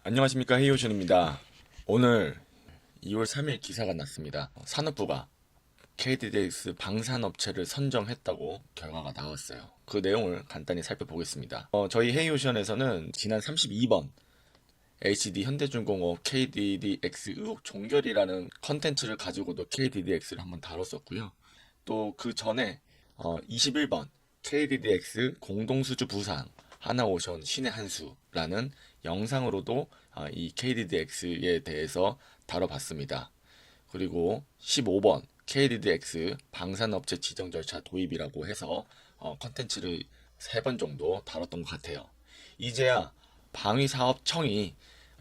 안녕하십니까, 헤이오션입니다. 오늘 2월 3일 기사가 났습니다. 산업부가 KDDX 방산업체를 선정했다고 결과가 나왔어요. 그 내용을 간단히 살펴보겠습니다. 저희 헤이오션에서는 지난 32번 HD 현대중공업 KDDX 의혹 종결이라는 컨텐츠를 가지고도 KDDX를 한번 다뤘었고요. 또 그 전에 21번 KDDX 공동수주 부상 하나오션 신의 한수라는 영상으로도 이 KDDX에 대해서 다뤄봤습니다. 그리고 15번 KDDX 방산업체 지정 절차 도입이라고 해서 컨텐츠를 3번 정도 다뤘던 것 같아요. 이제야 방위사업청이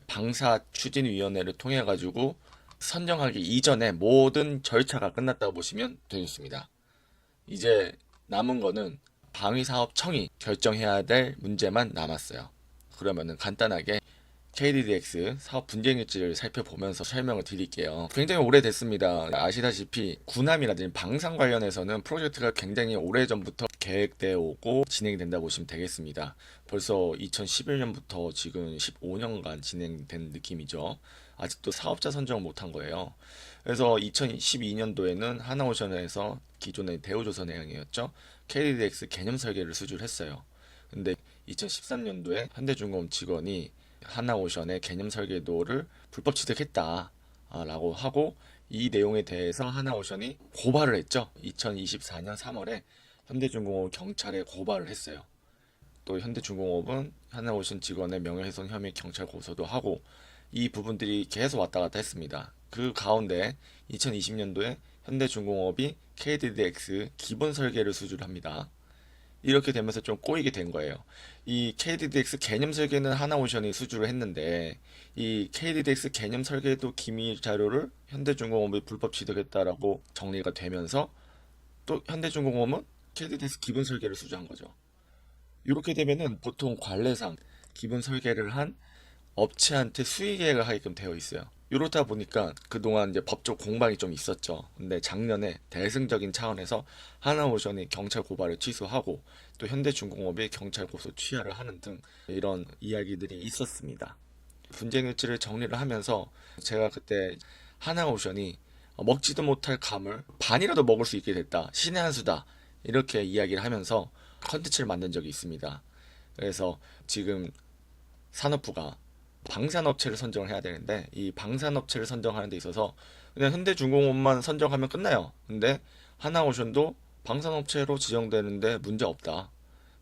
방사추진위원회를 통해 가지고 선정하기 이전에 모든 절차가 끝났다고 보시면 되겠습니다. 이제 남은 거는 방위사업청이 결정해야 될 문제만 남았어요. 그러면은 간단하게 KDDX 사업 분쟁일지를 살펴보면서 설명을 드릴게요. 굉장히 오래됐습니다. 아시다시피 군함이라든지 방산 관련해서는 프로젝트가 굉장히 오래전부터 계획되어 오고 진행된다고 보시면 되겠습니다. 벌써 2011년부터 지금 15년간 진행된 느낌이죠. 아직도 사업자 선정을 못한 거예요. 그래서 2012년도에는 하나오션에서 기존의 대우조선해양이었죠. KDDX 개념 설계를 수주를 했어요. 근데 2013년도에 현대중공업 직원이 하나오션의 개념 설계도를 불법 취득했다라고 하고 이 내용에 대해서 하나오션이 고발을 했죠. 2024년 3월에 현대중공업 경찰에 고발을 했어요. 또 현대중공업은 하나오션 직원의 명예훼손 혐의 경찰 고소도 하고 이 부분들이 계속 왔다 갔다 했습니다. 그 가운데 2020년도에 현대중공업이 KDDX 기본 설계를 수주를 합니다. 이렇게 되면서 좀 꼬이게 된 거예요. 이 KDDX 개념 설계는 하나오션이 수주를 했는데 이 KDDX 개념 설계도 기밀 자료를 현대중공업이 불법 취득했다라고 정리가 되면서 또 현대중공업은 KDDX 기본 설계를 수주한 거죠. 이렇게 되면은 보통 관례상 기본 설계를 한 업체한테 수의 계획을 하게끔 되어 있어요. 이렇다 보니까 그동안 이제 법적 공방이 좀 있었죠. 근데 작년에 대승적인 차원에서 하나오션이 경찰 고발을 취소하고 또 현대중공업이 경찰 고소 취하를 하는 등 이런 이야기들이 있었습니다. 분쟁 일지를 정리를 하면서 제가 그때 하나오션이 먹지도 못할 감을 반이라도 먹을 수 있게 됐다. 신의 한 수다. 이렇게 이야기를 하면서 컨텐츠를 만든 적이 있습니다. 그래서 지금 산업부가 방산업체를 선정을 해야 되는데 이 방산업체를 선정하는 데 있어서 그냥 현대중공업만 선정하면 끝나요. 근데 하나오션도 방산업체로 지정되는데 문제 없다.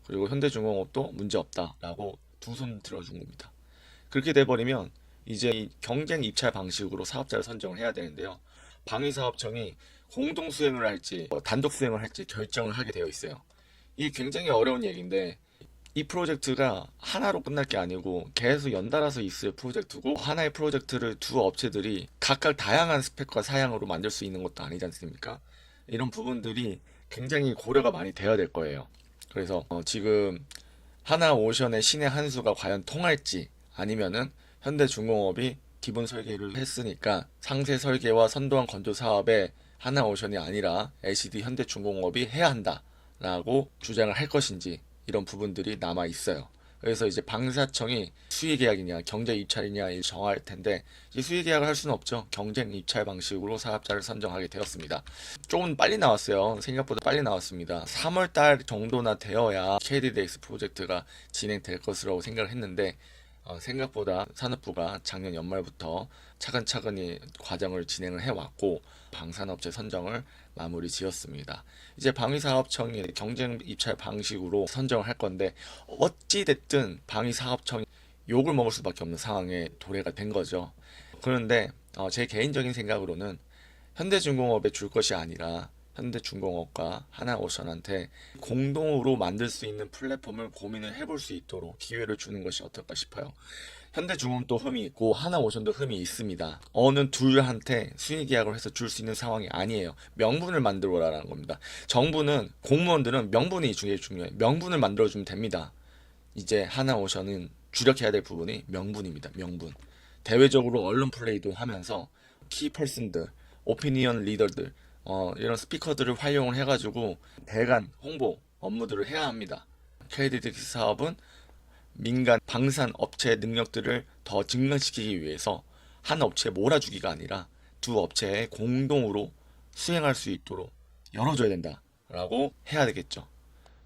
그리고 현대중공업도 문제 없다라고 두 손 들어준 겁니다. 그렇게 돼버리면 이제 이 경쟁 입찰 방식으로 사업자를 선정을 해야 되는데요. 방위사업청이 공동 수행을 할지 단독 수행을 할지 결정을 하게 되어 있어요. 이게 굉장히 어려운 얘기인데 이 프로젝트가 하나로 끝날 게 아니고 계속 연달아서 있을 프로젝트고 하나의 프로젝트를 두 업체들이 각각 다양한 스펙과 사양으로 만들 수 있는 것도 아니지 않습니까? 이런 부분들이 굉장히 고려가 많이 돼야 될 거예요. 그래서 지금 하나오션의 신의 한수가 과연 통할지 아니면은 현대중공업이 기본 설계를 했으니까 상세 설계와 선도한 건조 사업에 하나오션이 아니라 LCD 현대중공업이 해야 한다라고 주장을 할 것인지 이런 부분들이 남아 있어요. 그래서 이제 방사청이 수의 계약이냐 경쟁 입찰이냐 정할 텐데 이 수의 계약을 할 수는 없죠. 경쟁 입찰 방식으로 사업자를 선정하게 되었습니다. 조금 빨리 나왔어요. 생각보다 빨리 나왔습니다. 3월 달 정도나 되어야 KDDX 프로젝트가 진행될 것이라고 생각을 했는데 생각보다 산업부가 작년 연말부터 차근차근히 과정을 진행을 해왔고 방산업체 선정을 마무리 지었습니다. 이제 방위사업청이 경쟁 입찰 방식으로 선정을 할 건데 어찌됐든 방위사업청이 욕을 먹을 수밖에 없는 상황에 도래가 된 거죠. 그런데 제 개인적인 생각으로는 현대중공업에 줄 것이 아니라 현대중공업과 하나오션한테 공동으로 만들 수 있는 플랫폼을 고민을 해볼 수 있도록 기회를 주는 것이 어떨까 싶어요. 현대중공업도 흠이 있고 하나오션도 흠이 있습니다. 어느 둘한테 수의 계약을 해서 줄 수 있는 상황이 아니에요. 명분을 만들어라라는 겁니다. 정부는 공무원들은 명분이 중요해요. 명분을 만들어주면 됩니다. 이제 하나오션은 주력해야 될 부분이 명분입니다. 명분. 대외적으로 언론 플레이도 하면서 키퍼슨들, 오피니언 리더들, 이런 스피커들을 활용을 해가지고 대간 홍보 업무들을 해야 합니다. KDDX 사업은 민간 방산 업체의 능력들을 더 증강시키기 위해서 한 업체에 몰아주기가 아니라 두 업체에 공동으로 수행할 수 있도록 열어줘야 된다라고 해야 되겠죠.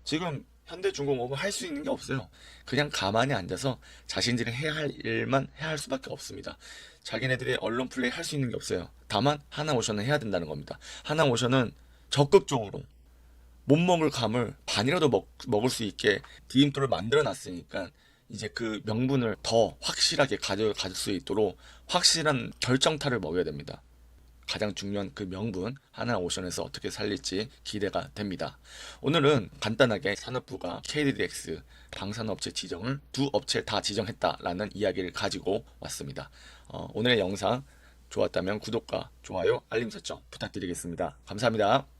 지금 현대중공업은 할 수 있는 게 없어요. 그냥 가만히 앉아서 자신들이 해야 할 일만 해야 할 수밖에 없습니다. 자기네들이 언론 플레이 할 수 있는 게 없어요. 다만 하나오션은 해야 된다는 겁니다. 하나오션은 적극적으로 못 먹을 감을 반이라도 먹을 수 있게 디딤돌을 만들어 놨으니까 이제 그 명분을 더 확실하게 가질 수 있도록 확실한 결정타를 먹여야 됩니다. 가장 중요한 그 명분 하나오션에서 어떻게 살릴지 기대가 됩니다. 오늘은 간단하게 산업부가 KDDX 방산업체 지정을 두 업체 다 지정했다라는 이야기를 가지고 왔습니다. 오늘의 영상 좋았다면 구독과 좋아요, 알림 설정 부탁드리겠습니다. 감사합니다.